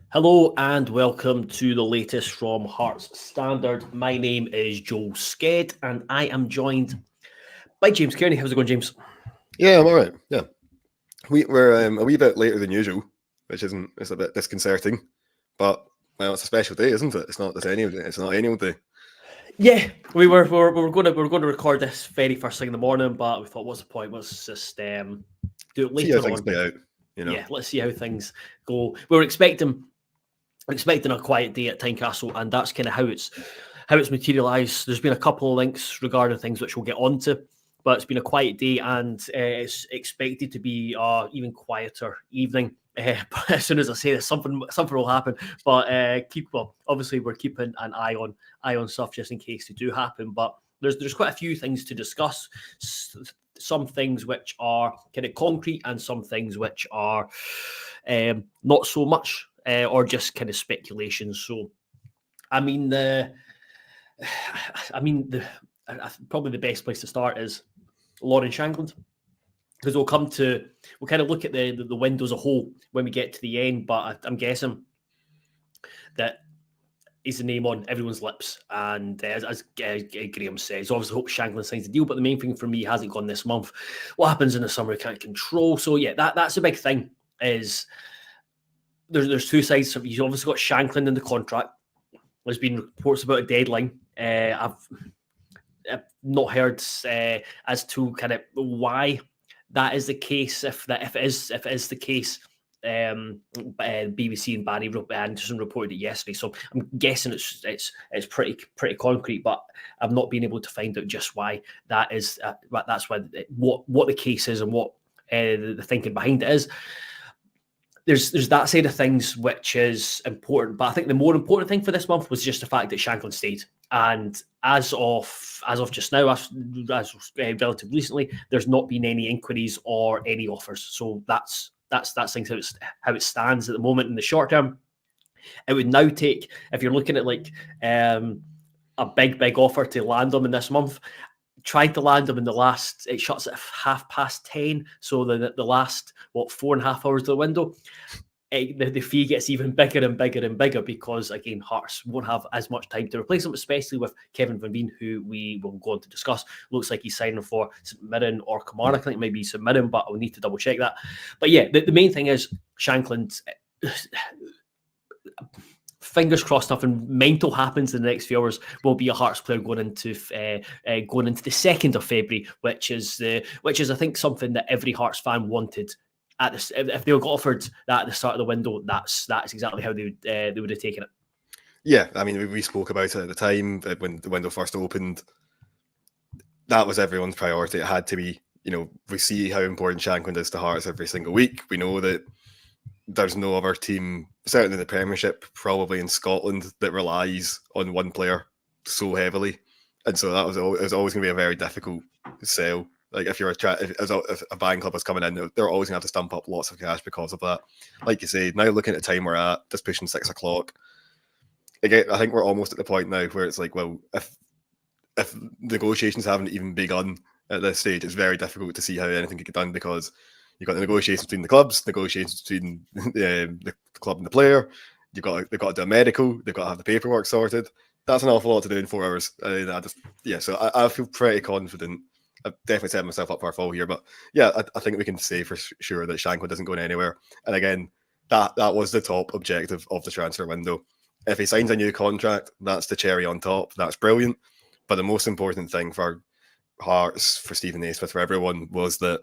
Hello and welcome to the latest from Hearts Standard. My name is Joel Sked and I am joined by James Kearney. How's it going, James? Yeah, I'm all right. Yeah, we're a wee bit later than usual, it's a bit disconcerting, but well, it's a special day, isn't it? It's not annual day. Yeah, we were going to record this very first thing in the morning, but we thought, what's the point? Let's just do it See how later things on. play out. Yeah, let's see how things go. We were expecting a quiet day at Tynecastle, and that's kind of how it's materialised. There's been a couple of links regarding things which we'll get onto, but it's been a quiet day, and it's expected to be even quieter evening. But as soon as I say this, something will happen. But obviously we're keeping an eye on stuff just in case they do happen. But there's quite a few things to discuss. Some things which are kind of concrete, and some things which are not so much, or just kind of speculation. So, probably the best place to start is Lawrence Shankland, because we'll kind of look at the window as a whole when we get to the end. But I'm guessing that is the name on everyone's lips, and as Graham says, obviously hope Shankland signs the deal. But the main thing for me hasn't gone this month. What happens in the summer, we can't control. So yeah, that's a big thing. Is there's two sides. You've obviously got Shankland in the contract. There's been reports about a deadline. I've not heard as to kind of why that is the case. If it is the case, BBC and Barry Anderson reported it yesterday. So I'm guessing it's pretty concrete, but I've not been able to find out just why that is. That's why what the case is and what the thinking behind it is. There's that side of things which is important, but I think the more important thing for this month was just the fact that Shankland stayed. And as of just now, as relatively recently, there's not been any inquiries or any offers. So that's things how it stands at the moment in the short term. It would now take, if you're looking at like a big offer to land them in this month. Tried to land them in the last, it shuts at 10:30, so the last 4.5 hours of the window, the fee gets even bigger and bigger and bigger, because again Hearts won't have as much time to replace him, especially with Kevin Van Veen, who we will go on to discuss. Looks like he's signing for St Mirren or Kilmarnock. I think maybe St Mirren, but I'll need to double check that. But yeah, the main thing is Shankland. Fingers crossed, nothing mental happens in the next few hours. Will be a Hearts player going into the 2nd of February, which is I think something that every Hearts fan wanted. If they got offered that at the start of the window, that's exactly how they would have taken it. Yeah, I mean, we spoke about it at the time when the window first opened. That was everyone's priority. It had to be. We see how important Shankland is to Hearts every single week. We know that there's no other team, certainly in the Premiership, probably in Scotland, that relies on one player so heavily, and so it was always going to be a very difficult sell. Like if a buying club was coming in, they're always going to have to stump up lots of cash because of that. Like you say, now looking at the time we're at, just pushing 6 o'clock. Again, I think we're almost at the point now where it's like, well, if negotiations haven't even begun at this stage, it's very difficult to see how anything could get done, because you've got the negotiations between the clubs, negotiations between the club and the player. They've got to do a medical. They've got to have the paperwork sorted. That's an awful lot to do in 4 hours. So I feel pretty confident. I've definitely set myself up for a fall here, but yeah, I think we can say for sure that Shankland isn't going anywhere. And again, that was the top objective of the transfer window. If he signs a new contract, that's the cherry on top. That's brilliant. But the most important thing for Hearts, for Stephen Naismith, for everyone, was that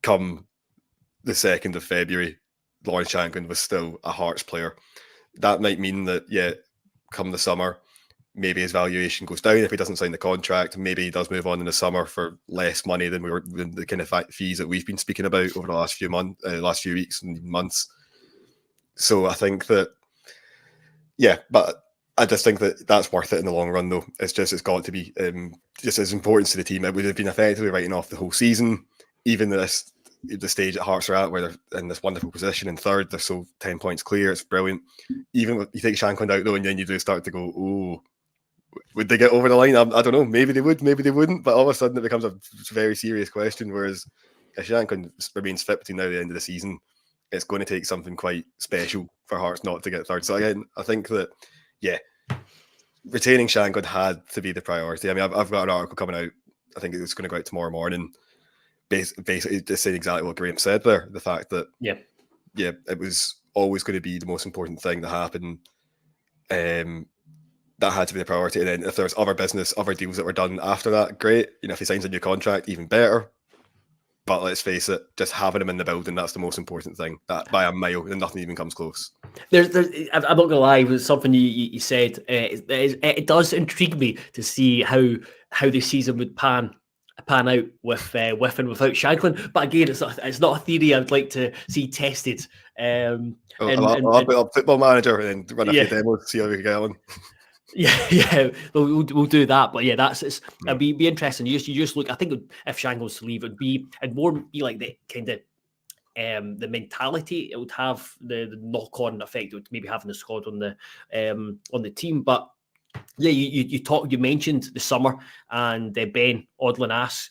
come the 2nd of February, Lawrence Shankland was still a Hearts player. That might mean that, come the summer, maybe his valuation goes down if he doesn't sign the contract. Maybe he does move on in the summer for less money than the kind of fees that we've been speaking about over the last few weeks and months. So I think that, but I just think that that's worth it in the long run, though. It's got to be just as important to the team. It would have been effectively writing off the whole season, even the stage that Hearts are at, where they're in this wonderful position in 3rd. They're so 10 points clear. It's brilliant. Even if you take Shankland out, though, and then you do start to go, oh, would they get over the line? I don't know. Maybe they would, maybe they wouldn't. But all of a sudden it becomes a very serious question. Whereas if Shankland remains fit between now and the end of the season, it's going to take something quite special for Hearts not to get third. So again, I think that, yeah, retaining Shankland had to be the priority. I mean, I've got an article coming out, I think it's going to go out tomorrow morning, basically just saying exactly what Graham said there. The fact that, yeah, it was always going to be the most important thing to happen. That had to be the priority. And then if there's other business, other deals that were done after that, great. You know, if he signs a new contract, even better. But let's face it, just having him in the building, that's the most important thing. That by a mile, and nothing even comes close. I'm not going to lie, it was something you said. It does intrigue me to see how the season would pan out with and without Shankland. But again, it's not a theory I would like to see tested. I'll put up Football Manager and run a few demos, see how we get on. Yeah, we'll do that. But yeah, it'd be interesting. You just look. I think if Shankland was to leave, it'd more be like the kind of the mentality it would have, the knock-on effect it would maybe have in the squad on the team. But yeah, you mentioned the summer, and Ben Odlin asks,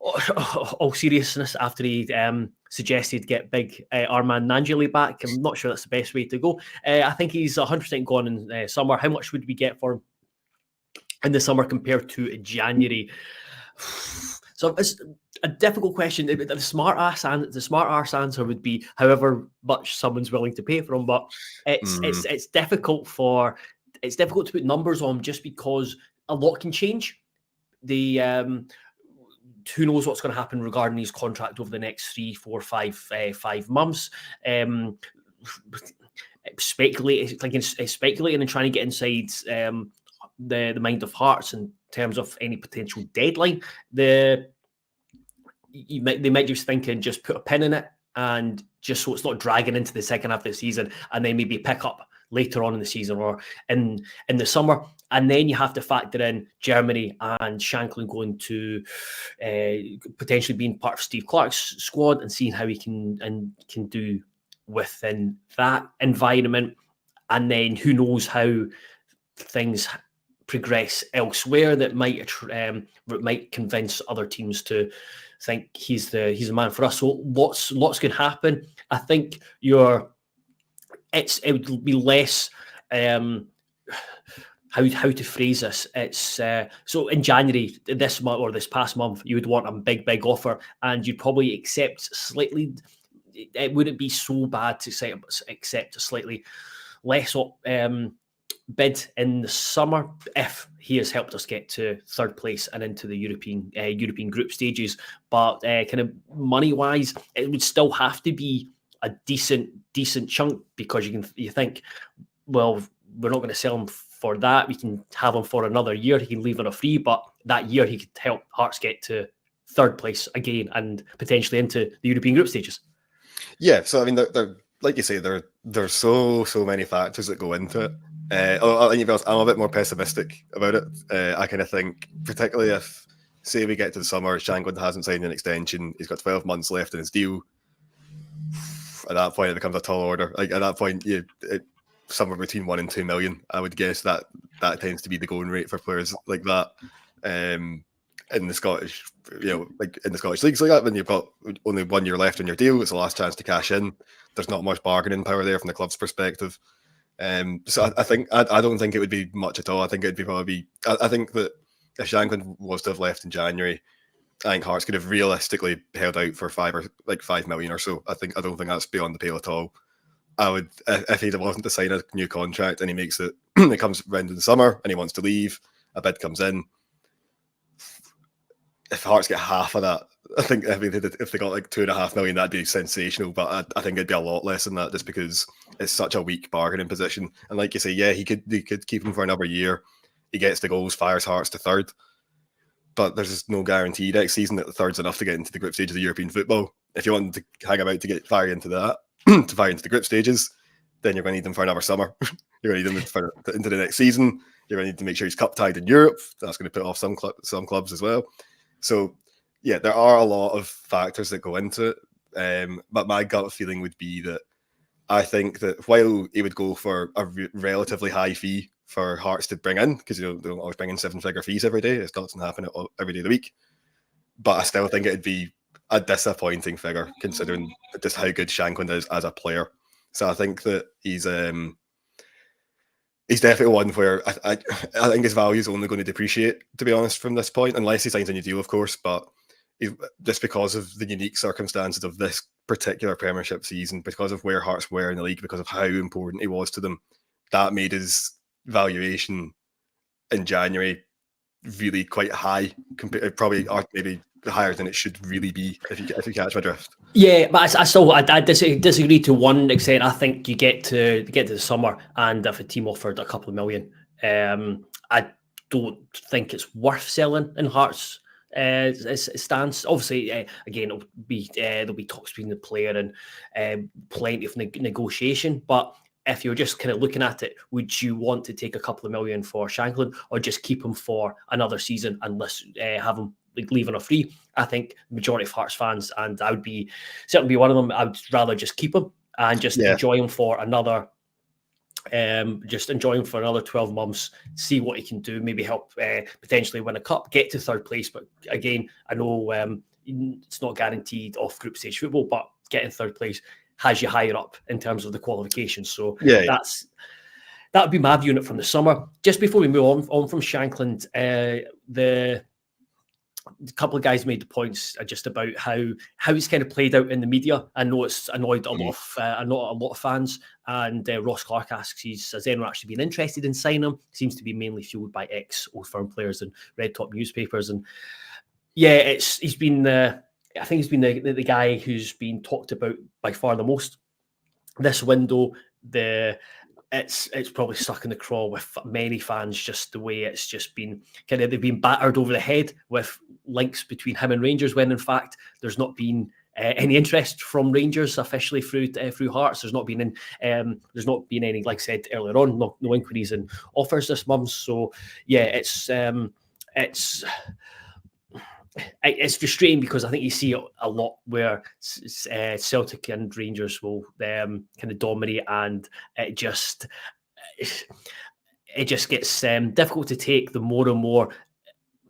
all seriousness, after he suggested get big Armand Nanjali back. I'm not sure that's the best way to go. I think he's 100% gone in summer. How much would we get for him in the summer compared to January? So it's a difficult question. The smart arse answer would be however much someone's willing to pay for him. But it's difficult to put numbers on, just because a lot can change. Who knows what's going to happen regarding his contract over the next 3, 4, 5 months. Speculating and trying to get inside the mind of Hearts in terms of any potential deadline. They might just thinking just put a pin in it, and just so it's not dragging into the second half of the season, and then maybe pick up later on in the season or in the summer. And then you have to factor in Germany and Shankland going to potentially being part of Steve Clarke's squad, and seeing how he can do within that environment. And then who knows how things progress elsewhere that might convince other teams to think he's the man for us. So lots can happen. I think it would be less how to phrase this. It's so in January this month or this past month, you would want a big offer, and you'd probably accept slightly. It wouldn't be so bad to accept a slightly less bid in the summer if he has helped us get to third place and into the European group stages. But kind of money wise, it would still have to be a decent chunk, because you think, well, we're not going to sell him for that. We can have him for another year. He can leave on a free, but that year he could help Hearts get to third place again and potentially into the European group stages. Yeah, so I mean, they're like you say, there's so many factors that go into it. I'm a bit more pessimistic about it. I kind of think, particularly if, say, we get to the summer, Shankland hasn't signed an extension, he's got 12 months left in his deal. At that point, it becomes a tall order. Like at that point, somewhere between 1 and 2 million, I would guess that tends to be the going rate for players like that. In the Scottish, like in the Scottish leagues like that, when you've got only 1 year left on your deal, it's the last chance to cash in. There's not much bargaining power there from the club's perspective. So I think I don't think it would be much at all. I think it'd be probably. I think that if Shankland was to have left in January, I think Hearts could have realistically held out for 5 million or so. I don't think that's beyond the pale at all. I would, if he wasn't to sign a new contract and he makes it, it comes around in the summer and he wants to leave, a bid comes in. If Hearts get half of that, I think if they got like 2.5 million, that'd be sensational. But I think it'd be a lot less than that, just because it's such a weak bargaining position. And like you say, yeah, he could keep him for another year. He gets the goals, fires Hearts to third. But there's just no guarantee next season that the third's enough to get into the group stages of European football. If you want to hang about to get fire into that, to fire into the group stages, then you're going to need them for another summer. You're going to need them into the next season. You're going to need to make sure he's cup tied in Europe. That's going to put off some clubs as well. So, yeah, there are a lot of factors that go into it. But my gut feeling would be that I think that while he would go for a relatively high fee for Hearts to bring in, because they don't always bring in 7-figure fees every day. It doesn't happen every day of the week. But I still think it'd be a disappointing figure considering just how good Shankland is as a player. So I think that he's definitely one where I think his value is only going to depreciate, to be honest, from this point, unless he signs a new deal, of course. But just because of the unique circumstances of this particular Premiership season, because of where Hearts were in the league, because of how important he was to them, that made his valuation in January really quite high, probably maybe higher than it should really be, if you catch my drift. Yeah, but I disagree to one extent. I think you get to the summer, and if a team offered a couple of million, I don't think it's worth selling in Hearts' stance. Obviously, again, there'll be talks between the player and plenty of negotiation. But if you're just kind of looking at it, would you want to take a couple of million for Shankland, or just keep him for another season and have him leave on a free? I think the majority of Hearts fans, and I would certainly be one of them, I would rather just keep him and just enjoy him for another 12 months, see what he can do, maybe help potentially win a cup, get to third place. But again, I know it's not guaranteed off group stage football, but getting third place has you higher up in terms of the qualifications. So that would be my view on it from the summer. Just before we move on from Shankland, the couple of guys made the points just about how he's kind of played out in the media. I know it's annoyed a lot of fans. And Ross Clark asks, has anyone actually been interested in signing him? Seems to be mainly fueled by ex-Old Firm players and red top newspapers. And yeah, he's been I think he's been the guy who's been talked about by far the most this window. It's probably stuck in the craw with many fans, just the way it's just been kind of, they've been battered over the head with links between him and Rangers, when in fact there's not been any interest from Rangers officially through Hearts. There's not been any, like I said earlier on, no inquiries and offers this month. So yeah, it's frustrating, because I think you see a lot where Celtic and Rangers will kind of dominate, and it just gets difficult to take the more and more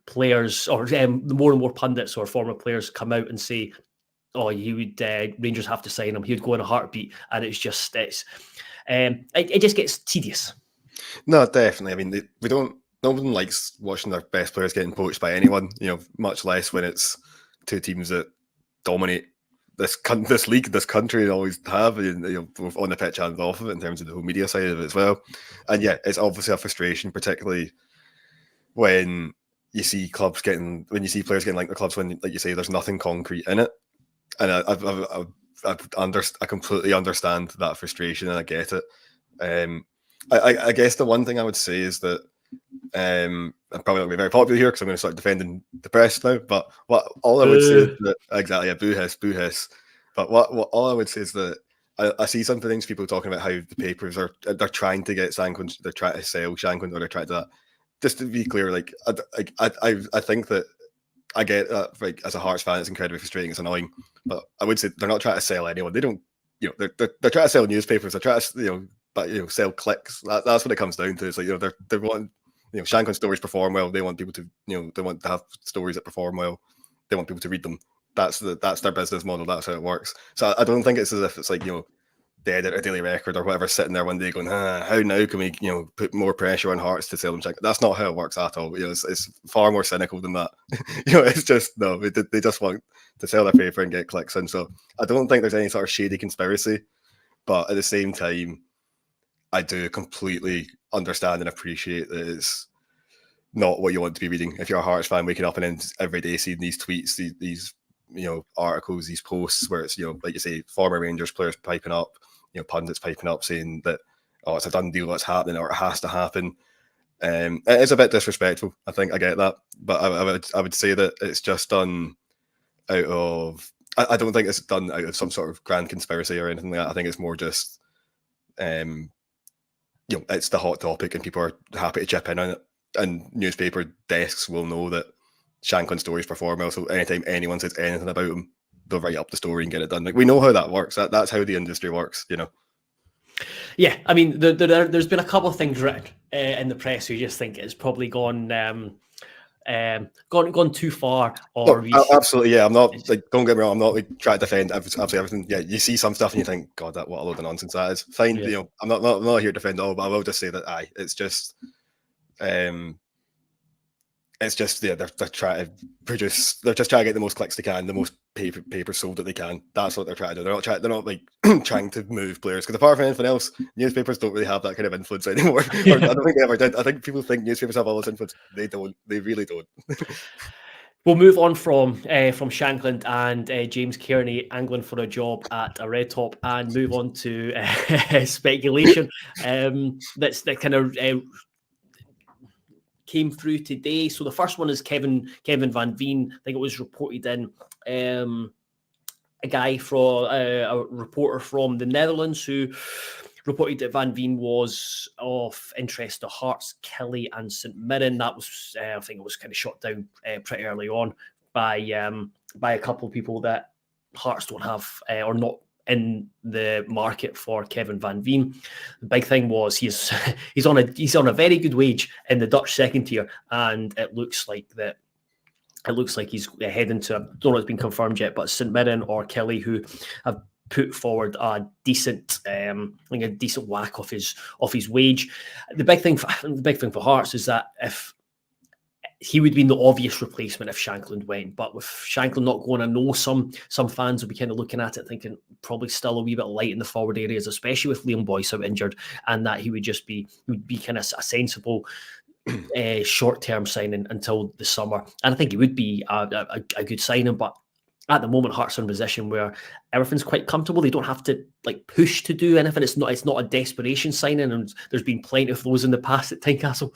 players, or the more and more pundits or former players come out and say, "Oh, Rangers have to sign him. He would go in a heartbeat," and it just gets tedious. No, definitely. I mean, no one likes watching their best players getting poached by anyone, much less when it's two teams that dominate this league, this country, and always have, both on the pitch and off of it, in terms of the whole media side of it as well. And yeah, it's obviously a frustration, particularly when you see players getting linked to clubs when, like you say, there's nothing concrete in it. And I completely understand that frustration, and I get it. I guess the one thing I would say is that I'm probably not going to be very popular here, because I'm going to start defending the press now. But all I would say is that, exactly, boo hiss. But all I would say is that I see some things, people talking about how the papers they're trying to get Shankland, they're trying to sell Shankland, or they're trying to do that. Just to be clear, like I think that I get that, like, as a Hearts fan, it's incredibly frustrating, it's annoying. But I would say they're not trying to sell anyone. They don't, they're trying to sell newspapers. They're trying to, sell clicks. That's what it comes down to. It's like, they're wanting, Shankland stories perform well. They want people to, they want to have stories that perform well. They want people to read them. That's their business model. That's how it works. So I don't think it's as if it's like, the editor, Daily Record, or whatever, sitting there one day going, how now can we, put more pressure on Hearts to sell them Shankland? That's not how it works at all. It's far more cynical than that. It's just, no, they just want to sell their paper and get clicks in. So I don't think there's any sort of shady conspiracy, but at the same time, I do completely understand and appreciate that it's not what you want to be reading. If you're a Hearts fan, waking up and then every day seeing these tweets, these articles, these posts where it's, like you say, former Rangers players piping up, pundits piping up saying that, oh, it's a done deal, what's happening, or it has to happen. It is a bit disrespectful. I think I get that, but I would say that it's just done out of. I don't think it's done out of some sort of grand conspiracy or anything like that. I think it's more just, it's the hot topic and people are happy to chip in on it. And newspaper desks will know that Shankland stories perform well. So anytime anyone says anything about him, they'll write up the story and get it done. Like, we know how that works. That's how the industry works, Yeah, I mean, there's been a couple of things written in the press who just think it's probably gone gone too far, or absolutely, yeah. I'm not like, don't get me wrong, I'm not like trying to defend absolutely everything. Yeah, you see some stuff and you think, God, that what a load of nonsense that is. Fine, Yeah. you know, I'm not here to defend it all, but I will just say that it's just they're trying to produce. They're just trying to get the most clicks they can, the most paper sold that they can. That's what they're trying to do. They're not like trying to move players, because apart from anything else, newspapers don't really have that kind of influence anymore. Or, I don't think they ever did. I think people think newspapers have all this influence. They don't. They really don't. We'll move on from Shankland and James Kearney angling for a job at a Red Top, and move on to speculation. That kind of came through today. So the first one is Kevin Van Veen. I think it was reported in. A guy from a reporter from the Netherlands who reported that Van Veen was of interest to Hearts, Kelly, and St Mirren. That was, I think, it was kind of shot down pretty early on by a couple of people that Hearts don't have or not in the market for Kevin Van Veen. The big thing was he's on a very good wage in the Dutch second tier, and it looks like he's heading to, I don't know if it's been confirmed yet, but St Mirren or Kelly, who have put forward a decent whack off his wage. The big thing for Hearts is that if he would be the obvious replacement if Shankland went, but with Shankland not going, I know some fans will be kind of looking at it thinking probably still a wee bit light in the forward areas, especially with Liam Boyce out injured, and that he would be kind of a sensible short-term signing until the summer. And I think it would be a good signing, but at the moment Hearts are in a position where everything's quite comfortable. They don't have to like push to do anything. It's not a desperation signing, and there's been plenty of those in the past at Tynecastle.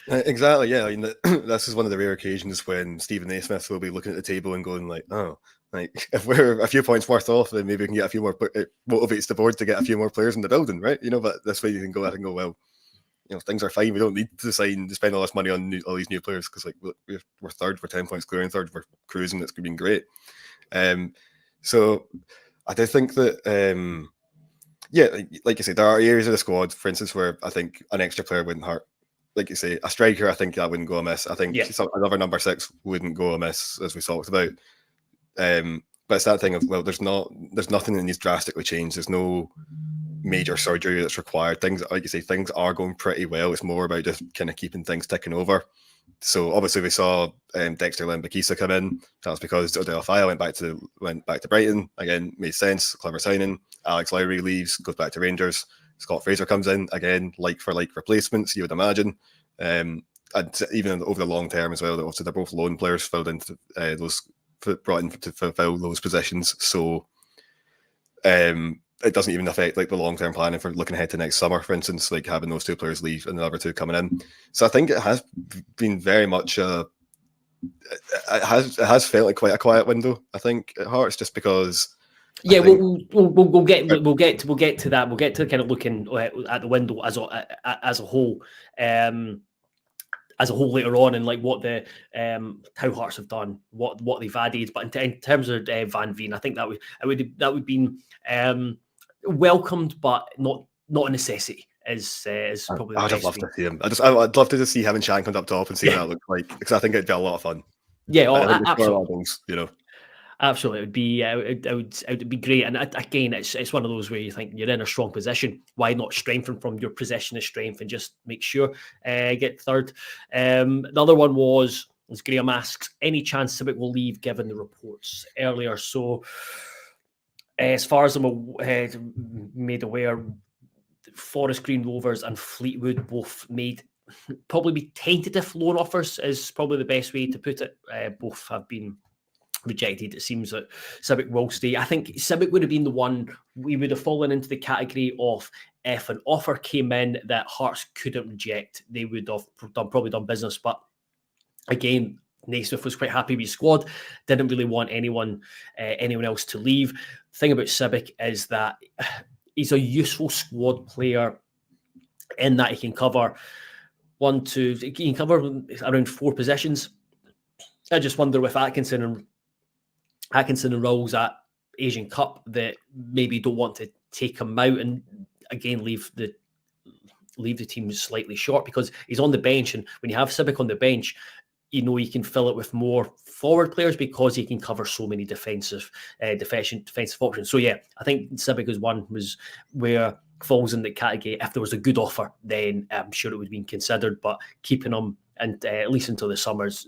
Exactly, yeah. I mean, this is one of the rare occasions when Stephen Naismith will be looking at the table and going like, oh, like if we're a few points worth off, then maybe we can get a few more. It motivates the board to get a few more players in the building, right? You know, but this way you can go out and go, well, you know, things are fine. We don't need to spend all this money on all these new players, because like we're third, we're 10 points clear, and third, we're cruising. It's been great. So I do think that, yeah, like you say, there are areas of the squad, for instance, where I think an extra player wouldn't hurt. Like you say, a striker, I think that wouldn't go amiss. I think another number 6 wouldn't go amiss, as we talked about. But it's that thing of, well, there's nothing that needs drastically changed. There's no major surgery that's required. Things, like you say, things are going pretty well. It's more about just kind of keeping things ticking over. So obviously we saw Dexter Lembakisa come in. That was because Odell Faya went back to Brighton. Again, made sense. Clever signing. Alex Lowry leaves, goes back to Rangers. Scott Fraser comes in, again, like for like replacements, you would imagine. And even over the long term as well, obviously they're both loan players filled into brought in to fulfill those positions. So it doesn't even affect like the long-term planning for looking ahead to next summer, for instance, like having those 2 players leave and the other 2 coming in. So I think it has been very much it has felt like quite a quiet window, I think, at Hearts, just because. Yeah, we'll get to that. We'll get to kind of looking at the window as a whole. As a whole later on, and like what the how Hearts have done, what they've added. But in terms of Van Veen, I think that would be welcomed, but not a necessity. Is probably. I'd love to see him. I'd love to just see him and Shankland up top and see what that looks like, because I think it'd be a lot of fun. Yeah, absolutely. You know. Absolutely, it would be great. And again, it's one of those where you think you're in a strong position. Why not strengthen from your position of strength and just make sure get third? The other one was, as Graham asks, any chance Civic will leave given the reports earlier? So, as far as I'm made aware, Forest Green Rovers and Fleetwood both made probably be tentative loan offers, is probably the best way to put it. Both have been rejected. It seems that Civic will stay. I think Civic would have been the one we would have fallen into the category of, if an offer came in that Hearts couldn't reject, they would have probably done business. But again, Naismith was quite happy with his squad, didn't really want anyone else to leave. The thing about Civic is that he's a useful squad player in that he can cover around 4 positions. I just wonder with Atkinson and Rowles at Asian Cup that maybe don't want to take him out and again leave the team slightly short, because he's on the bench, and when you have Civic on the bench, you know, you can fill it with more forward players because he can cover so many defensive options. So yeah, I think Civic is one was where falls in the category. If there was a good offer, then I'm sure it would have been considered. But keeping him and at least until the summers,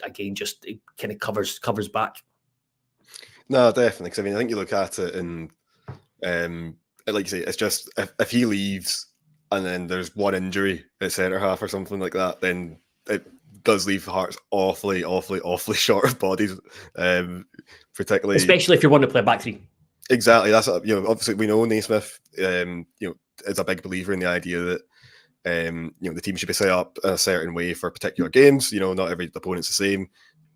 again, just it kind of covers back. No, definitely. Because I mean, I think you look at it and like you say, it's just if he leaves and then there's one injury at centre half or something like that, then it does leave Hearts awfully short of bodies, particularly especially if you're wanting to play a back three. Exactly. That's obviously we know Naismith, is a big believer in the idea that the team should be set up in a certain way for particular games. Not every opponent's the same.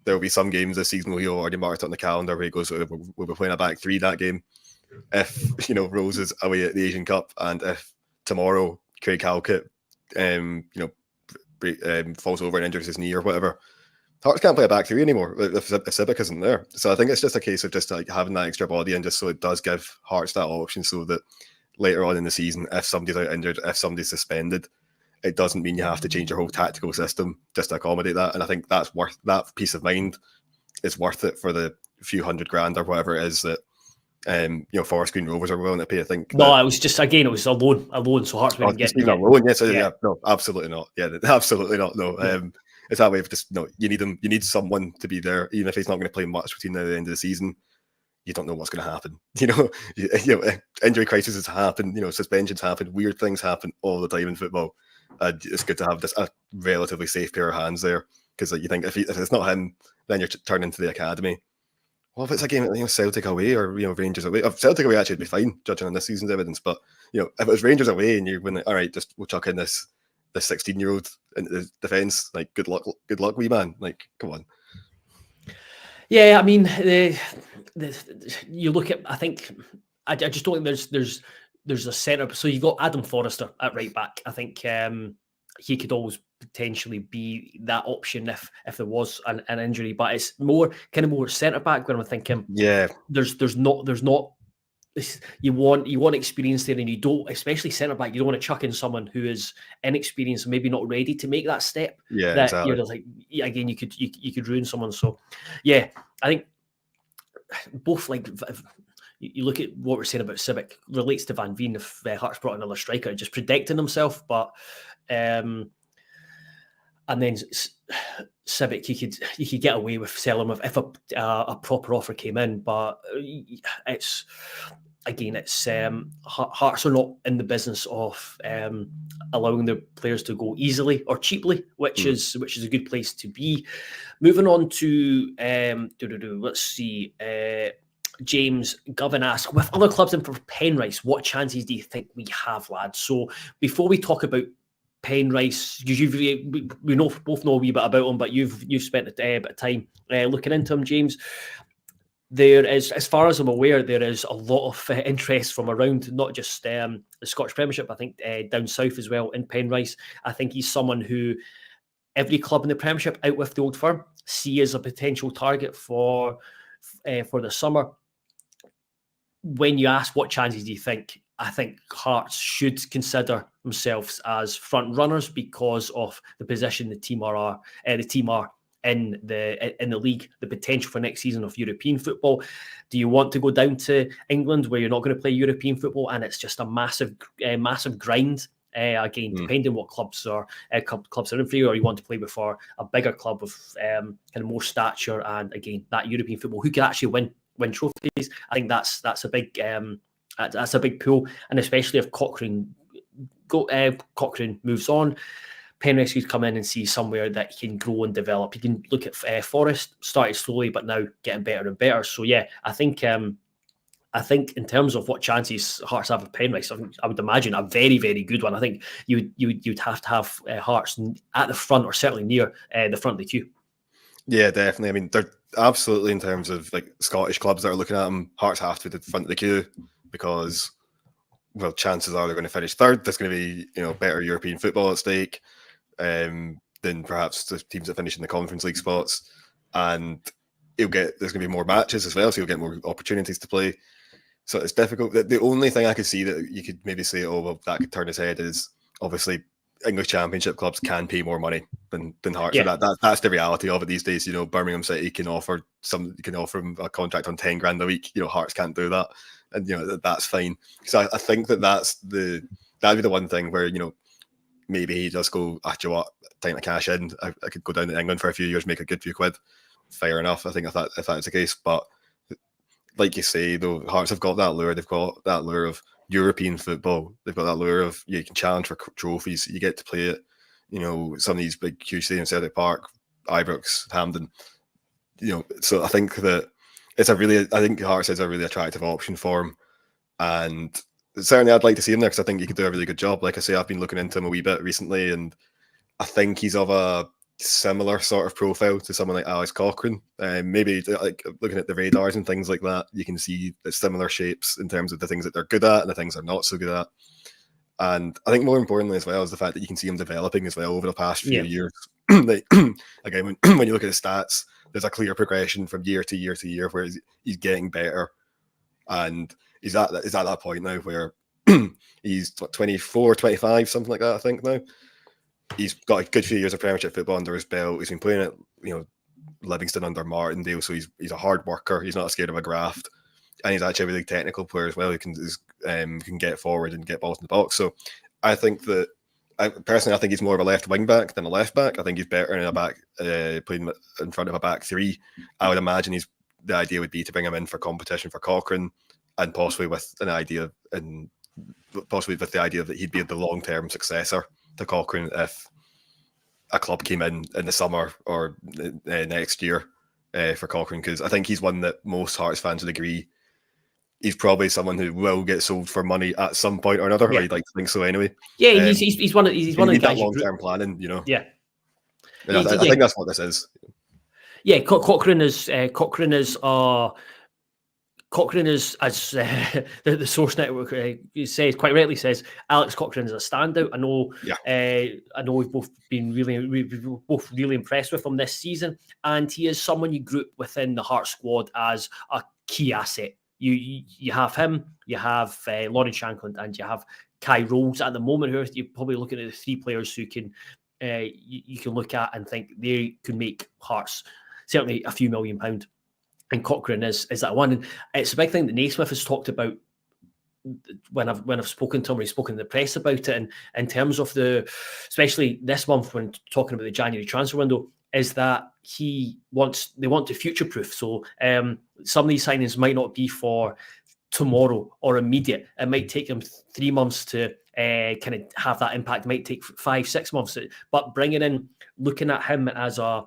There will be some games this season where he'll already marked on the calendar where he goes, we'll be playing a back three that game. If Rose is away at the Asian Cup, and if tomorrow Craig Halkett falls over and injures his knee or whatever, Hearts can't play a back three anymore if Civic isn't there. So I think it's just a case of just like having that extra body, and just so it does give Hearts that option, so that later on in the season, if somebody's out injured, if somebody's suspended, it doesn't mean you have to change your whole tactical system just to accommodate that. And I think that's worth that peace of mind. Is worth it for the few $100,000 or whatever it is that Forest Green Rovers are willing to pay. I think. No, it was just it was a loan. So Hearts wouldn't get a loan. Yes, yeah, no, absolutely not. Yeah, absolutely not. No, it's that way of just you need him. You need someone to be there, even if he's not going to play much between now and the end of the season. You don't know what's going to happen. Injury crises happen. Suspensions happen. Weird things happen all the time in football. It's good to have just a relatively safe pair of hands there, because you think if it's not him, then you're turning to the academy. Well, if it's a game at Celtic away or Rangers away, Celtic away actually would be fine judging on this season's evidence. But if it was Rangers away and you win, all right, just we'll chuck in this 16-year-old into the defence. Like, good luck, wee man. Like, come on. Yeah, I mean, you look at. I think I just don't think there's a centre. So you've got Adam Forrester at right back. I think he could always potentially be that option if there was an injury. But it's more centre back when I'm thinking. Yeah, there's not. You want experience there, and you don't, especially centre back. You don't want to chuck in someone who is inexperienced and maybe not ready to make that step. Yeah, that, exactly. Like, again, you could ruin someone. So, yeah, I think both, like, if you look at what we're saying about Civic relates to Van Veen. If Hearts brought another striker, just protecting himself, but and then Civic, you could get away with selling him if a proper offer came in, but it's. Again, it's Hearts are not in the business of allowing their players to go easily or cheaply, which is a good place to be. Moving on to let's see. James Govan asks, with other clubs in for Penrice, what chances do you think we have, lads? So before we talk about Penrice, because we both know a wee bit about him, but you've spent a bit of time looking into him, James. There is, as far as I'm aware, there is a lot of interest from around, not just the Scottish Premiership, I think down south as well in Penrice. I think he's someone who every club in the Premiership out with the Old Firm see as a potential target for the summer. When you ask what chances do you think, I think Hearts should consider themselves as front runners because of the position the team are in the league, the potential for next season of European football. Do you want to go down to England where you're not going to play European football and it's just a massive grind? Again, depending on what clubs are in for you, or you want to play before a bigger club with kind of more stature and again that European football, who can actually win trophies. I think that's a big pull, and especially if Cochrane moves on. Penrice could come in and see somewhere that he can grow and develop. You can look at Forest, started slowly, but now getting better and better. So yeah, I think in terms of what chances Hearts have of Penrice, I would imagine a very, very good one. I think you'd have to have Hearts at the front, or certainly near the front of the queue. Yeah, definitely. I mean, they're absolutely, in terms of like Scottish clubs that are looking at them, Hearts have to be at the front of the queue because, well, chances are they're going to finish third. There's going to be better European football at stake than perhaps the teams that finish in the Conference League spots, and there's going to be more matches as well, so you'll get more opportunities to play. So it's difficult. The only thing I could see that you could maybe say, oh well, that could turn his head is obviously English Championship clubs can pay more money than Hearts. Yeah. So that's the reality of it these days. Birmingham City can offer him a contract on 10 grand a week. Hearts can't do that, and that's fine. So I think that'd be the one thing where maybe he does go, do you know what, time to cash in. I could go down to England for a few years, make a good few quid. Fair enough. I think if that's the case, but like you say, though, Hearts have got that lure. They've got that lure of European football. They've got that lure of you can challenge for trophies. You get to play it. Some of these big, huge stadiums, Celtic Park, Ibrox, Hampden. So I think that I think Hearts is a really attractive option for him, and certainly I'd like to see him there because I think he could do a really good job. Like I say, I've been looking into him a wee bit recently, and I think he's of a similar sort of profile to someone like Alex Cochrane. Maybe like looking at the radars and things like that, you can see the similar shapes in terms of the things that they're good at and the things they're not so good at. And I think more importantly as well is the fact that you can see him developing as well over the past few years. Again, when you look at the stats, there's a clear progression from year to year to year where he's getting better. And he's at that point now where he's 24, 25, something like that, I think now. He's got a good few years of Premiership football under his belt. He's been playing at Livingston under Martindale, so he's a hard worker. He's not scared of a graft, and he's actually a really technical player as well. He can get forward and get balls in the box. So I think that I think he's more of a left wing back than a left back. I think he's better in a back playing in front of a back three. I would imagine the idea would be to bring him in for competition for Cochrane, and possibly with the idea that he'd be the long term successor to Cochrane if a club came in the summer or next year for Cochrane, because I think he's one that most Hearts fans would agree he's probably someone who will get sold for money at some point or another. Yeah. Or you'd like to think so anyway. Yeah, he's one of the guys. That long term planning, Yeah, I think that's what this is. Yeah, Cochrane is as the Source Network says, quite rightly says, Alex Cochrane is a standout. I know we've both been really impressed with him this season, and he is someone you group within the Hearts squad as a key asset. You have him, you have Lawrence Shankland, and you have Kye Rowles at the moment, who you're probably looking at the three players who can you can look at and think they could make Hearts certainly a few £1 million. And Cochrane is that one. And it's a big thing that Naismith has talked about when I've spoken to him, he's spoken to the press about it. And in terms of especially this month when talking about the January transfer window, is that they want to future-proof. So some of these signings might not be for tomorrow or immediate. It might take them 3 months to kind of have that impact. It might take 5-6 months. But bringing in, looking at him as a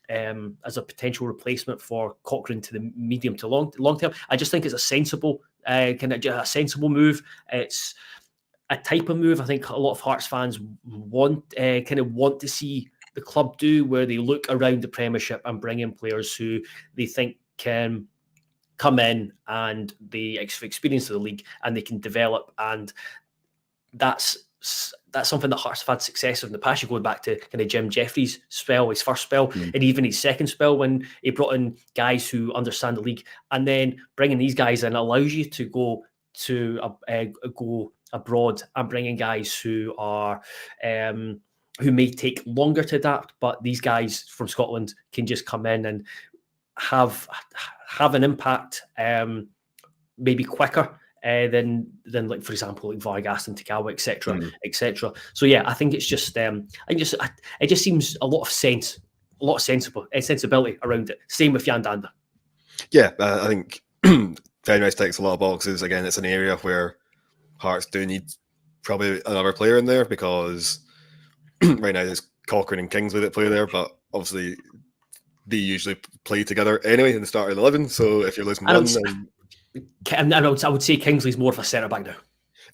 potential replacement for Cochrane to the medium to long term, I just think it's a sensible move. It's a type of move I think a lot of Hearts fans want to see the club do, where they look around the Premiership and bring in players who they think can come in and they experience of the league and they can develop, and that's something that Hearts have had success with in the past. You're going back to kind of Jim Jeffries' spell, his first spell, and even his second spell when he brought in guys who understand the league, and then bringing these guys in allows you to go abroad and bring in guys who are who may take longer to adapt, but these guys from Scotland can just come in and have an impact maybe quicker than like, for example, like Vargas and Tagawa, etc. So yeah, I think it's just it just seems a lot of sensibility around it. Same with Yandanda. Yeah, I think Fenrice ticks a lot of boxes. Again, it's an area where Hearts do need probably another player in there, because right now there's Cochrane and Kingsley that play there, but obviously they usually play together anyway in the starting 11. So if you're losing one, I would say Kingsley's more of a centre back now.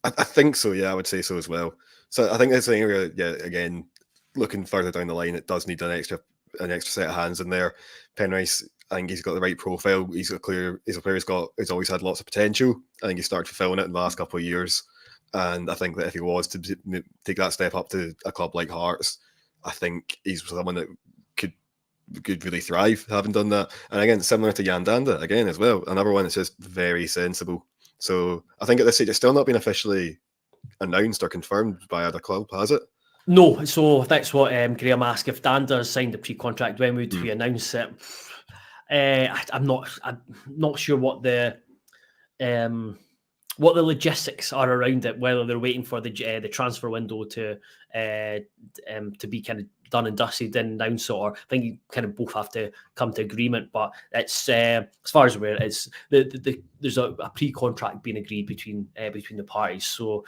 I think so. Yeah, I would say so as well. So I think it's an area. Yeah, again, looking further down the line, it does need an extra set of hands in there. Penrice, I think he's got the right profile. He's a player who's always had lots of potential. I think he started fulfilling it in the last couple of years, and I think that if he was to take that step up to a club like Hearts, I think he's someone that could really thrive having done that. And again, similar to Yandanda again as well, another one that's just very sensible. So I think at this stage it's still not been officially announced or confirmed by either club, has it? No, so that's what Graham asked. If Danda signed the pre-contract, when would we announce it? I'm not sure what the logistics are around it. Whether they're waiting for the transfer window to be kind of done and dusted and announced, or I think you kind of both have to come to agreement. But it's as far as I'm aware, it's there's a pre-contract being agreed between the parties. So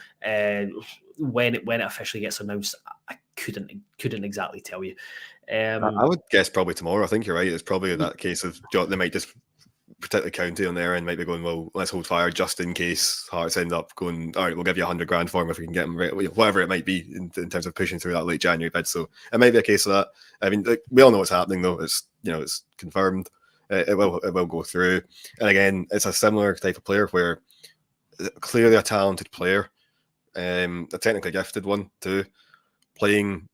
when it officially gets announced, I couldn't exactly tell you. I would guess probably tomorrow. I think you're right. It's probably that case of they might just protect the county on their end, might be going, well, let's hold fire just in case Hearts end up going, all right, we'll give you $100,000 for him if we can get him, whatever it might be in terms of pushing through that late January bid. So it might be a case of that. I mean, we all know what's happening though. It's it's confirmed. It will go through. And again, it's a similar type of player where clearly a talented player, a technically gifted one too, playing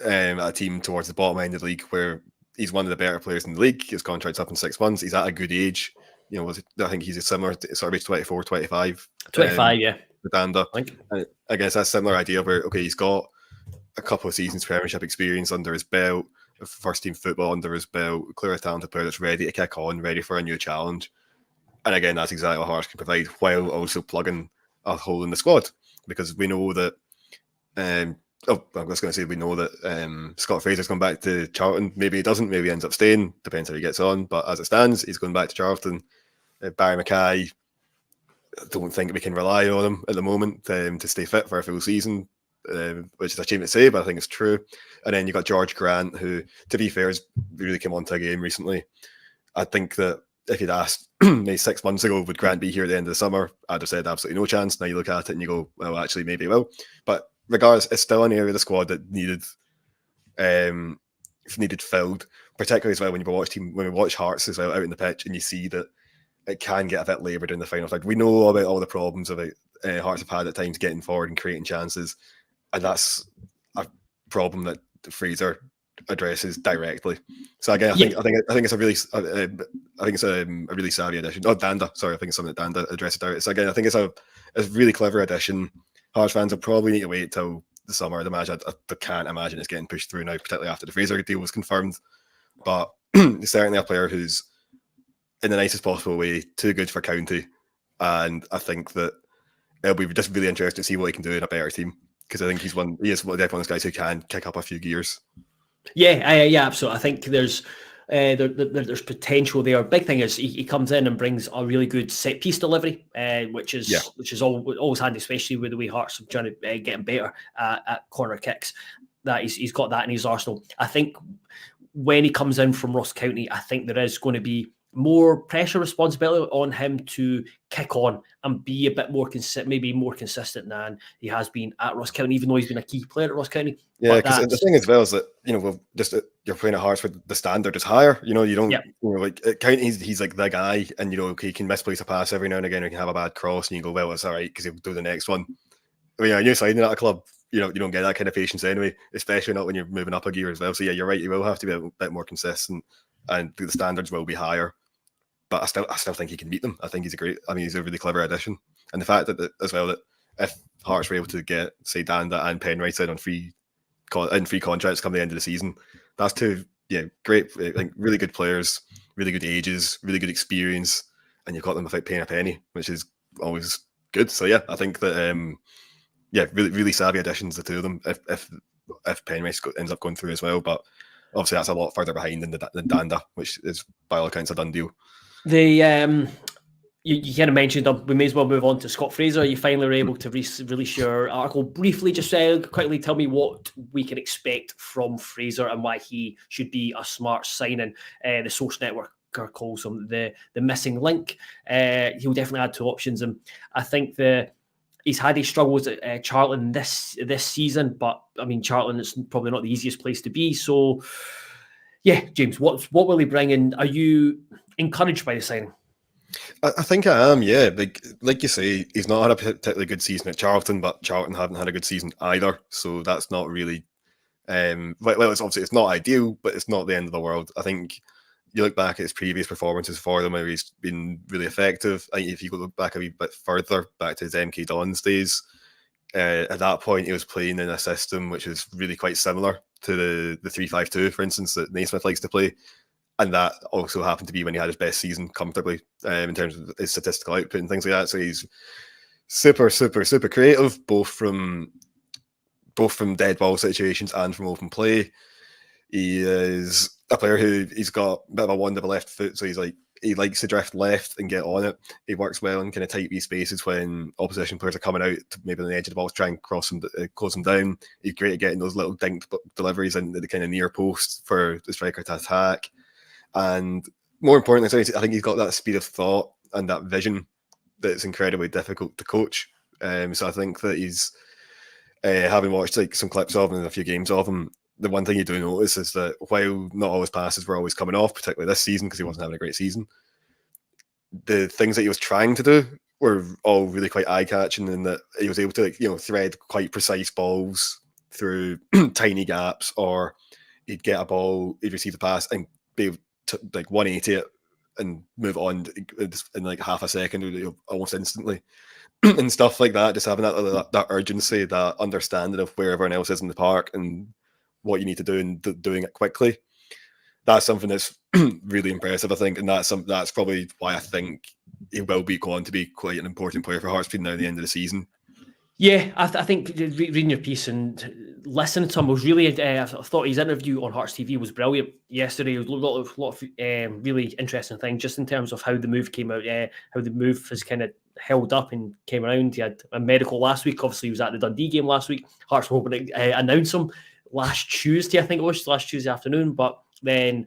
at a team towards the bottom end of the league where he's one of the better players in the league. His contract's up in 6 months. He's at a good age. I think he's a similar sort of age 24, 25. 25, yeah. With Danda. I guess that's a similar idea where, okay, he's got a couple of seasons Premiership experience under his belt, first team football under his belt, clearly a talented player that's ready to kick on, ready for a new challenge. And again, that's exactly what Hearts can provide while also plugging a hole in the squad, because we know that I was going to say we know that Scott Fraser's gone back to Charlton. Maybe he doesn't. Maybe he ends up staying. Depends how he gets on. But as it stands, he's going back to Charlton. Barry Mackay, I don't think we can rely on him at the moment to stay fit for a full season, which is a shame to say, but I think it's true. And then you got George Grant, who, to be fair, has really come onto a game recently. I think that if you'd asked maybe 6 months ago, would Grant be here at the end of the summer? I'd have said absolutely no chance. Now you look at it and you go, well, actually, maybe he will. But regardless, it's still an area of the squad that needed filled, particularly as well when we watch Hearts as well out in the pitch and you see that it can get a bit laboured in the final third. We know about all the problems about Hearts have had at times getting forward and creating chances, and that's a problem that Fraser addresses directly. So again, I think it's a really savvy addition. Oh, Danda, sorry, I think it's something that Danda addresses directly. So again, I think it's a really clever addition. Hearts fans will probably need to wait till the summer. I can't imagine it's getting pushed through now, particularly after the Fraser deal was confirmed. But certainly a player who's, in the nicest possible way, too good for county. And I think that it'll be just really interesting to see what he can do in a better team, because I think he is one of those guys who can kick up a few gears. Yeah, absolutely. I think there's potential there. Big thing is he comes in and brings a really good set piece delivery, which is always handy, especially with the way Hearts are trying to getting better at corner kicks. That he's got that in his arsenal. I think when he comes in from Ross County, I think there is going to be more pressure, responsibility on him to kick on and be a bit more maybe more consistent than he has been at Ross County, even though he's been a key player at Ross County. Yeah, because the thing as well is that you're playing at Hearts where the standard is higher. You don't like at County. He's like the guy, and he can misplace a pass every now and again. He can have a bad cross, and you go, well, it's all right because he'll do the next one. When you're signing at a club, you don't get that kind of patience anyway, especially not when you're moving up a gear as well. So yeah, you're right. You will have to be a bit more consistent, and the standards will be higher. But I still think he can meet them. I think he's a really clever addition. And the fact that as well that if Hearts were able to get, say, Danda and Penrice in on free contracts come the end of the season, that's two great, I think, really good players, really good ages, really good experience, and you've got them without paying a penny, which is always good. So yeah, I think that really, really savvy additions, the two of them. If Penrice ends up going through as well, but obviously that's a lot further behind than Danda, which is by all accounts a done deal. You kind of mentioned we may as well move on to Scott Fraser. You finally were able to release your article. Briefly, just quickly tell me what we can expect from Fraser and why he should be a smart signing. The Source Network calls him the missing link. He'll definitely add two options, and I think he's had his struggles at Charlton this season, but I mean Charlton is probably not the easiest place to be. So yeah, James, what will he bring in? Are you encouraged by the signing? I think I am, yeah. Like you say, he's not had a particularly good season at Charlton, but Charlton haven't had a good season either. So that's not really, it's not ideal, but it's not the end of the world. I think you look back at his previous performances for them, where he's been really effective. I think if you look back a wee bit further, back to his MK Dons days, At that point, he was playing in a system which is really quite similar to the 3-5-2, for instance, that Naismith likes to play. And that also happened to be when he had his best season comfortably in terms of his statistical output and things like that. So he's super, super, super creative, both from dead ball situations and from open play. He is a player he's got a bit of a wand of a left foot, so he likes to drift left and get on it. He works well in kind of tight wee spaces when opposition players are coming out to maybe on the edge of the ball to try and close them down. He's great at getting those little dinked deliveries into the kind of near post for the striker to attack. And more importantly, I think he's got that speed of thought and that vision that's incredibly difficult to coach. So I think that he's, having watched like some clips of him and a few games of him, the one thing you do notice is that while not all his passes were always coming off, particularly this season because he wasn't having a great season, the things that he was trying to do were all really quite eye-catching, in that he was able to thread quite precise balls through tiny gaps, or he'd get a ball, he'd receive the pass and be able to 180 it and move on in like half a second, almost instantly. And stuff like that, just having that urgency, that understanding of where everyone else is in the park and what you need to do and doing it quickly. That's something that's really impressive, I think, and that's probably why I think he will be going to be quite an important player for Hearts between now and the end of the season. Yeah, I think reading your piece and listening to him was really. I thought his interview on Hearts TV was brilliant yesterday. There was a lot of really interesting things, just in terms of how the move came out, how the move has kind of held up and came around. He had a medical last week. Obviously, he was at the Dundee game last week. Hearts were hoping to announce him last Tuesday, I think it was last Tuesday afternoon, but then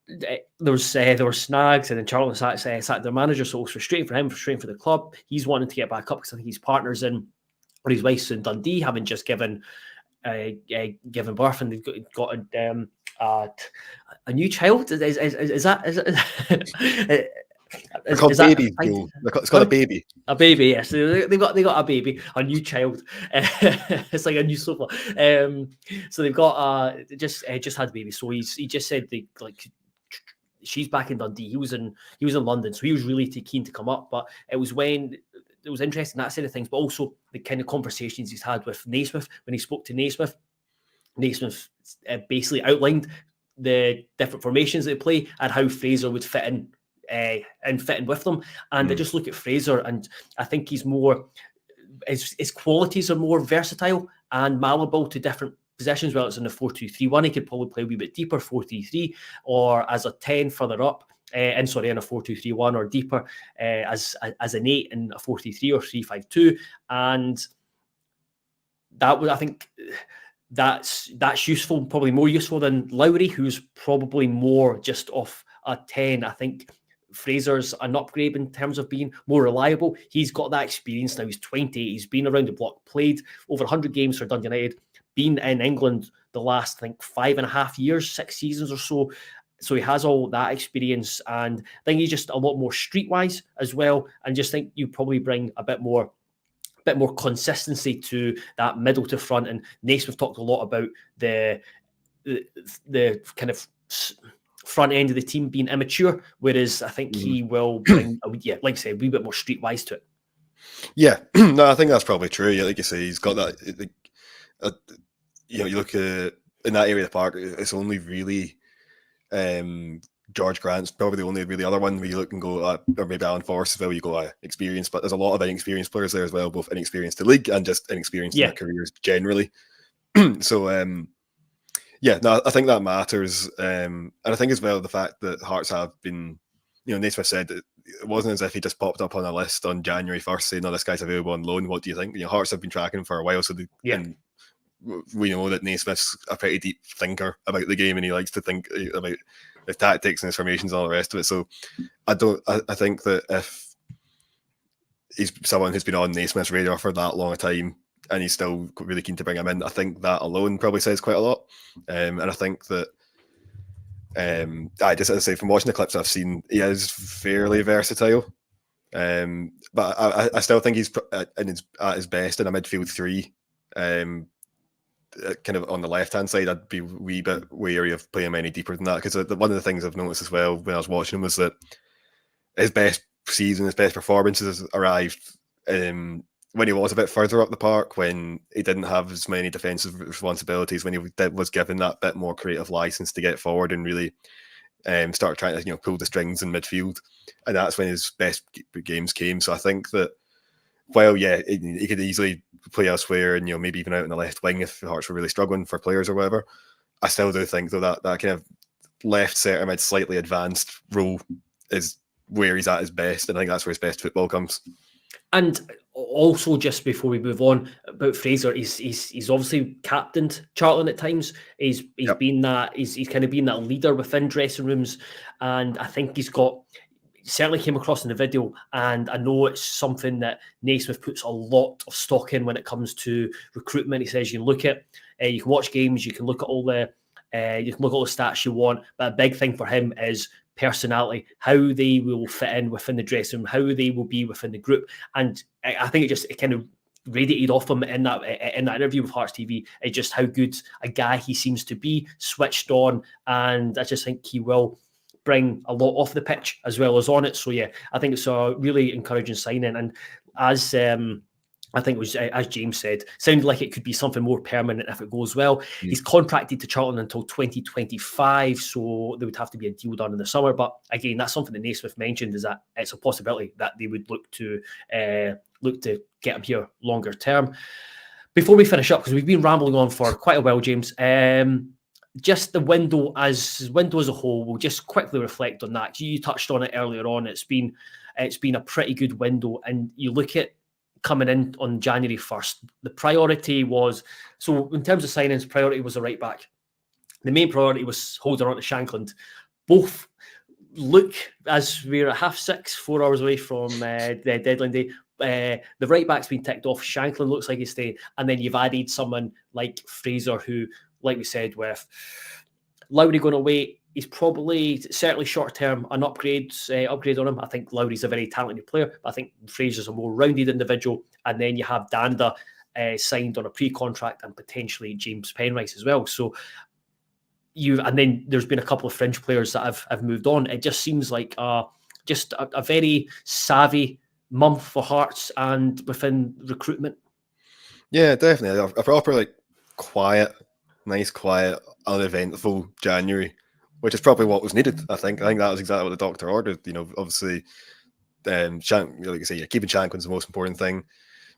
there were snags, and then Charlton sacked their manager, so it was frustrating for him, frustrating for the club. He's wanting to get back up because I think his partner's in, or his wife's in Dundee, having just given birth, and they've got a new child. Is that? They're called babies, Joe. It's called a baby. A baby, yes. They got a baby, a new child. It's like a new sofa. So they've got just had a baby. So he just said she's back in Dundee. He was in London, so he was really keen to come up. But it was interesting, that side of things, but also the kind of conversations he's had with Naismith. When he spoke to Naismith basically outlined the different formations they play and how Fraser would fit in with them. And I just look at Fraser, and I think he's more, his qualities are more versatile and malleable to different positions. Whether it's in the 4-2-3-1, he could probably play a wee bit deeper, 4-3-3, or as a 10 further up, in a 4-2-3-1, or deeper as an 8 in a 4-3-3 or 3-5-2. And that would, I think, that's useful, probably more useful than Lowry, who's probably more just off a 10. I think Fraser's an upgrade in terms of being more reliable. He's got that experience now. He's 20. He's been around the block, played over 100 games for Dundee United, been in England the last, I think, 5.5 years, 6 seasons or so. So he has all that experience, and I think he's just a lot more streetwise as well. And just think you probably bring a bit more consistency to that middle to front. And Naismith talked a lot about the kind of front end of the team being immature, whereas I think he will bring, like I said, a wee bit more streetwise to it. Yeah, no, I think that's probably true. Yeah, like you say, he's got that. You look at in that area of the park, it's only really George Grant's probably the only really other one where you look and go, or maybe Alan Forrest as well. You go, experience, but there's a lot of inexperienced players there as well, both inexperienced to league and just inexperienced in their careers generally. So, yeah, no, I think that matters, and I think as well the fact that Hearts have been, Naismith said it wasn't as if he just popped up on a list on January 1st saying, "No, this guy's available on loan. What do you think?" Hearts have been tracking him for a while, so and we know that Naismith's a pretty deep thinker about the game, and he likes to think about the tactics and his formations and all the rest of it. So I think that if he's someone who's been on Naismith's radar for that long a time and he's still really keen to bring him in, I think that alone probably says quite a lot. And I think that just as I say, from watching the clips I've seen, he is fairly versatile. But I still think he's at his best in a midfield three. Kind of on the left-hand side, I'd be a wee bit wary of playing him any deeper than that, because one of the things I've noticed as well when I was watching him was that his best season, his best performances arrived when he was a bit further up the park, when he didn't have as many defensive responsibilities, when he was given that bit more creative license to get forward and really start trying to pull the strings in midfield, and that's when his best games came. So I think that while he could easily play elsewhere and maybe even out in the left wing if Hearts were really struggling for players or whatever, I still do think though that kind of left centre mid slightly advanced role is where he's at his best, and I think that's where his best football comes. And also, just before we move on about Fraser, he's obviously captained Charlton at times. He's been that he's kind of been that leader within dressing rooms, and I think certainly came across in the video, and I know it's something that Naismith puts a lot of stock in when it comes to recruitment. He says you look at, you can watch games, you can look at all the stats you want, but a big thing for him is personality, how they will fit in within the dressing room, how they will be within the group. And I think it kind of radiated off him in that interview with Hearts TV. It's just how good a guy he seems to be, switched on, and I just think he will bring a lot off the pitch as well as on it. So yeah, I think it's a really encouraging signing. And as I think it was, as James said, sounded like it could be something more permanent if it goes well. He's contracted to Charlton until 2025, so there would have to be a deal done in the summer. But again, that's something that Naismith mentioned, is that it's a possibility that they would look to get him here longer term. Before we finish up, because we've been rambling on for quite a while, James, just the window as a whole, we'll just quickly reflect on that. You touched on it earlier on. It's been a pretty good window, and you look at coming in on January 1st, the priority was, so in terms of signings, priority was a right back. The main priority was holding on to Shankland. Both look, as we're at 6:30, 4 hours away from the deadline day, the right back's been ticked off. Shankland looks like he's staying, and then you've added someone like Fraser, who, like we said, with Lowry going away, he's probably, certainly short term, an upgrade on him. I think Lowry's a very talented player, but I think Fraser's a more rounded individual. And then you have Danda signed on a pre-contract, and potentially James Penrice as well. So and then there's been a couple of fringe players that have moved on. It just seems like just a very savvy month for Hearts and within recruitment. Yeah, definitely. A proper nice, quiet, uneventful January, which is probably what was needed. I think that was exactly what the doctor ordered. Obviously, like you say, keeping Shankland's the most important thing.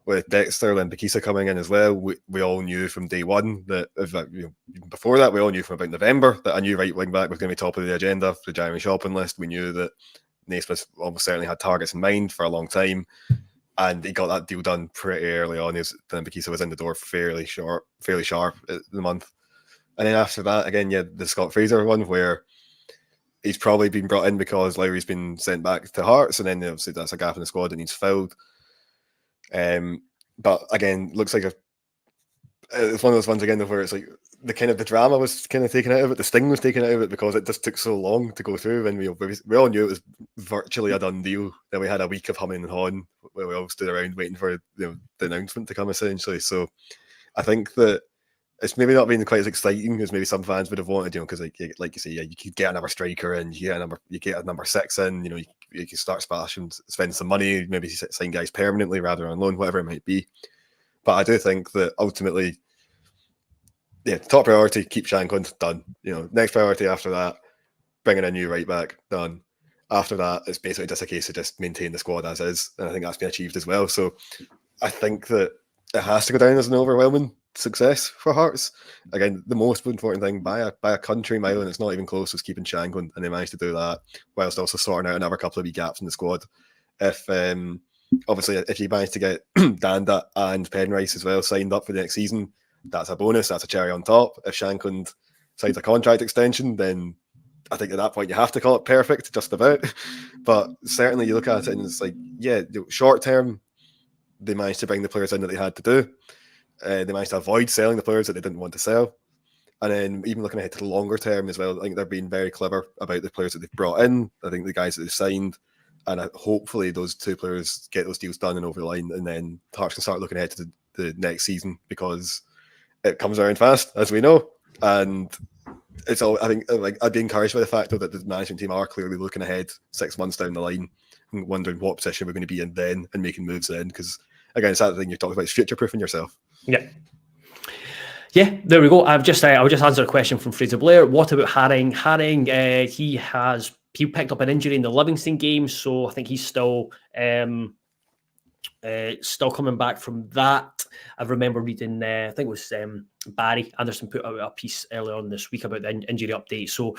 With Dexter and Bakisa coming in as well, we all knew from day one that, even before that, we all knew from about November that a new right wing back was going to be top of the agenda for the January shopping list. We knew that Naismith almost certainly had targets in mind for a long time, and he got that deal done pretty early on. Then Bakisa was in the door fairly sharp at the month. And then after that, again, the Scott Fraser one, where he's probably been brought in because Lowry's been sent back to Hearts, and then obviously that's a gap in the squad that needs filled. But again, looks like it's one of those ones again where it's like the drama was kind of taken out of it, the sting was taken out of it, because it just took so long to go through, and we all knew it was virtually a done deal. Then we had a week of humming and hawing where we all stood around waiting for the announcement to come, essentially. So I think that it's maybe not been quite as exciting as maybe some fans would have wanted, because like you say, you could get another striker in, you get a number 6 in, you can start splashing, spend some money, maybe sign guys permanently rather than on loan, whatever it might be. But I do think that ultimately, top priority, keep Shankland, done. Next priority after that, bringing a new right back, done. After that, it's basically just a case of just maintain the squad as is, and I think that's been achieved as well. So I think that it has to go down as an overwhelming success for Hearts. Again, the most important thing by a country mile, and it's not even close, was keeping Shankland, and they managed to do that whilst also sorting out another couple of wee gaps in the squad. Obviously, if you manage to get Danda and Penrice as well signed up for the next season, that's a bonus, that's a cherry on top. If Shankland signs a contract extension, then I think at that point you have to call it perfect, just about. But certainly you look at it and it's like, short term, they managed to bring the players in that they had to do. They managed to avoid selling the players that they didn't want to sell. And then even looking ahead to the longer term as well, I think they're being very clever about the players that they've brought in. I think the guys that they've signed, and hopefully those two players get those deals done and over the line, and then Hearts can start looking ahead to the next season, because it comes around fast, as we know. And it's all, I think, like, I'd be encouraged by the fact though that the management team are clearly looking ahead 6 months down the line and wondering what position we're going to be in then and making moves then, because again, it's that thing you talked about, it's future-proofing yourself. Yeah. Yeah, there we go. I'll just answer a question from Fraser Blair. What about Haring? Haring, he picked up an injury in the Livingston game, so I think he's still coming back from that. I remember reading, I think it was Barry Anderson put out a piece earlier on this week about the injury update. So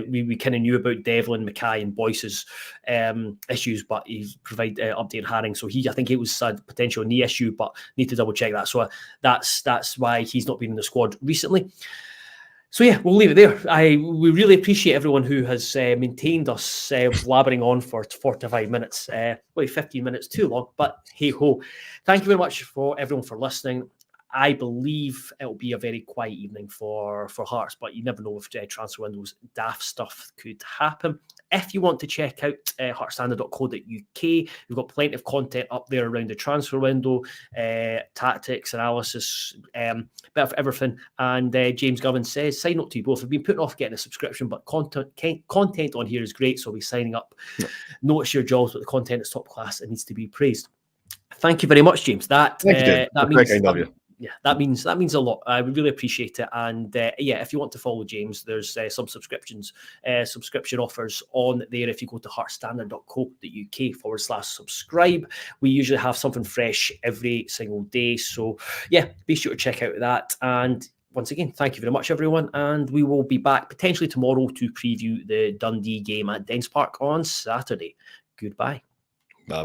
we kind of knew about Devlin, Mackay, and Boyce's issues, but he provided update Haring. So I think it was a potential knee issue, but need to double check that. So that's why he's not been in the squad recently. So yeah, we'll leave it there. We really appreciate everyone who has maintained us blabbering on for 45 minutes. 15 minutes too long, but hey ho. Thank you very much for everyone for listening. I believe it'll be a very quiet evening for Hearts, but you never know if transfer windows daft stuff could happen. If you want to check out heartstandard.co.uk, we've got plenty of content up there around the transfer window, tactics, analysis, bit of everything. And James Govan says, sign up to you both. I've been putting off getting a subscription, but content on here is great, so I'll be signing up. Yeah. Notice your jobs, but the content is top class. It needs to be praised. Thank you very much, James. That means... Yeah, that means a lot. I would really appreciate it. And if you want to follow James, there's some subscription offers on there. If you go to heartstandard.co.uk/subscribe, we usually have something fresh every single day. So yeah, be sure to check out that. And once again, thank you very much, everyone. And we will be back potentially tomorrow to preview the Dundee game at Dens Park on Saturday. Goodbye.